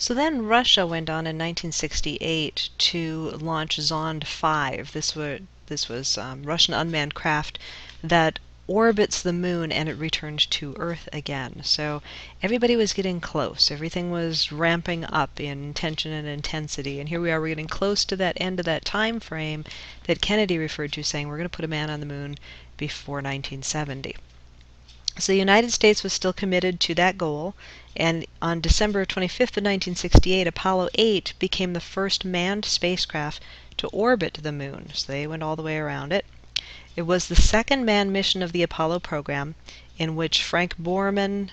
So then Russia went on in 1968 to launch Zond 5. This was Russian unmanned craft that orbits the moon and it returned to Earth again. So everybody was getting close. Everything was ramping up in tension and intensity. And here we are, we're getting close to that end of that time frame that Kennedy referred to, saying we're going to put a man on the moon before 1970. So the United States was still committed to that goal, and on December 25th of 1968, Apollo 8 became the first manned spacecraft to orbit the moon. So they went all the way around it. It was the second manned mission of the Apollo program, in which Frank Borman,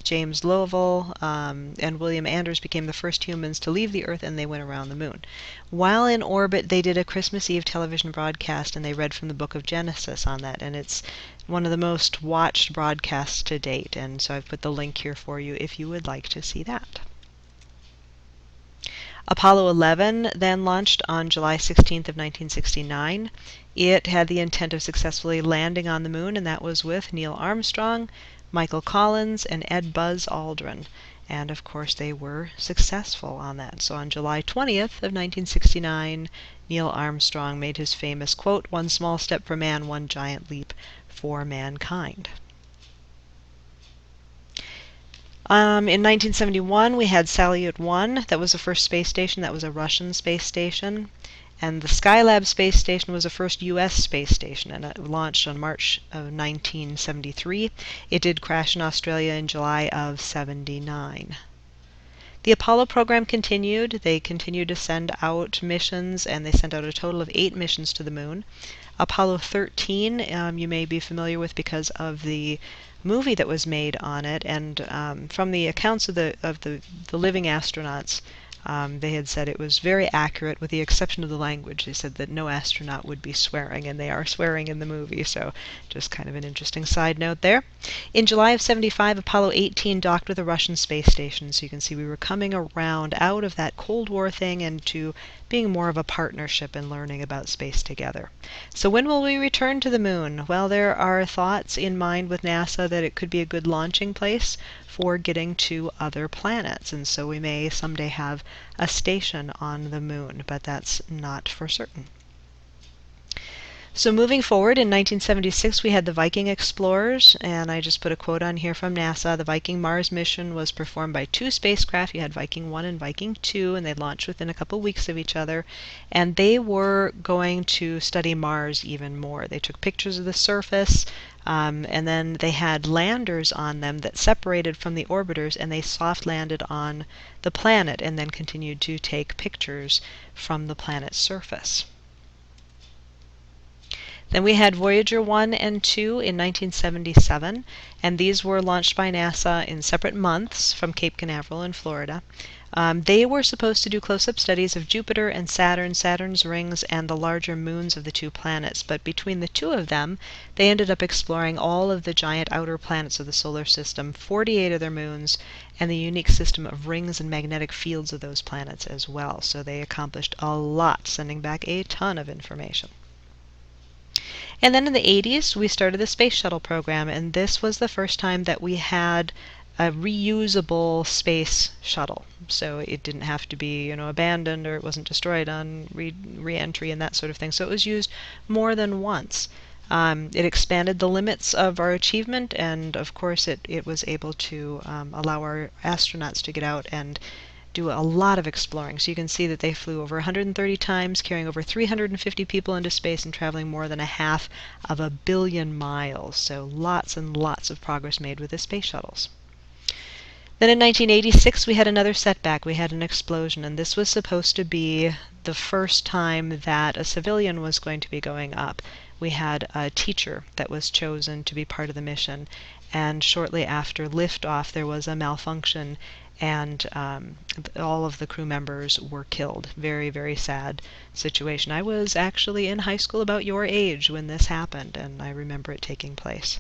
James Lovell, and William Anders became the first humans to leave the Earth, and they went around the moon. While in orbit, they did a Christmas Eve television broadcast, and they read from the book of Genesis on that, and it's one of the most watched broadcasts to date, and so I've put the link here for you if you would like to see that. Apollo 11 then launched on July 16th of 1969. It had the intent of successfully landing on the moon, and that was with Neil Armstrong, Michael Collins, and Ed Buzz Aldrin. And of course they were successful on that. So on July 20th of 1969, Neil Armstrong made his famous quote, "One small step for man, one giant leap for mankind." In 1971, we had Salyut 1. That was the first space station. That was a Russian space station. And the Skylab space station was the first U.S. space station, and it launched on March of 1973. It did crash in Australia in July of '79. The Apollo program continued. They continued to send out missions, and they sent out a total of 8 missions to the moon. Apollo 13, you may be familiar with because of the movie that was made on it, and from the accounts of the living astronauts, they had said it was very accurate with the exception of the language. They said that no astronaut would be swearing, and they are swearing in the movie, so just kind of an interesting side note there. In July of '75, Apollo 18 docked with a Russian space station, so you can see we were coming around out of that Cold War thing and to being more of a partnership and learning about space together. So when will we return to the moon? Well, there are thoughts in mind with NASA that it could be a good launching place for getting to other planets, and so we may someday have a station on the moon, but that's not for certain. So moving forward, in 1976 we had the Viking explorers, and I just put a quote on here from NASA. The Viking Mars mission was performed by 2 spacecraft. You had Viking 1 and Viking 2, and they launched within a couple weeks of each other, and they were going to study Mars even more. They took pictures of the surface, and then they had landers on them that separated from the orbiters, and they soft landed on the planet and then continued to take pictures from the planet's surface. Then we had Voyager 1 and 2 in 1977, and these were launched by NASA in separate months from Cape Canaveral in Florida. They were supposed to do close-up studies of Jupiter and Saturn, Saturn's rings, and the larger moons of the 2 planets, but between the 2 of them, they ended up exploring all of the giant outer planets of the solar system, 48 of their moons, and the unique system of rings and magnetic fields of those planets as well. So they accomplished a lot, sending back a ton of information. And then in the 80s, we started the Space Shuttle program, and this was the first time that we had a reusable space shuttle. So it didn't have to be, abandoned, or it wasn't destroyed on re-entry and that sort of thing. So it was used more than once. It expanded the limits of our achievement, and of course it was able to allow our astronauts to get out and do a lot of exploring. So you can see that they flew over 130 times, carrying over 350 people into space and traveling more than 500 million miles. So lots and lots of progress made with the space shuttles. Then in 1986 we had another setback. We had an explosion, and this was supposed to be the first time that a civilian was going to be going up. We had a teacher that was chosen to be part of the mission, and shortly after liftoff there was a malfunction, and all of the crew members were killed. Very, very sad situation. I was actually in high school about your age when this happened, and I remember it taking place.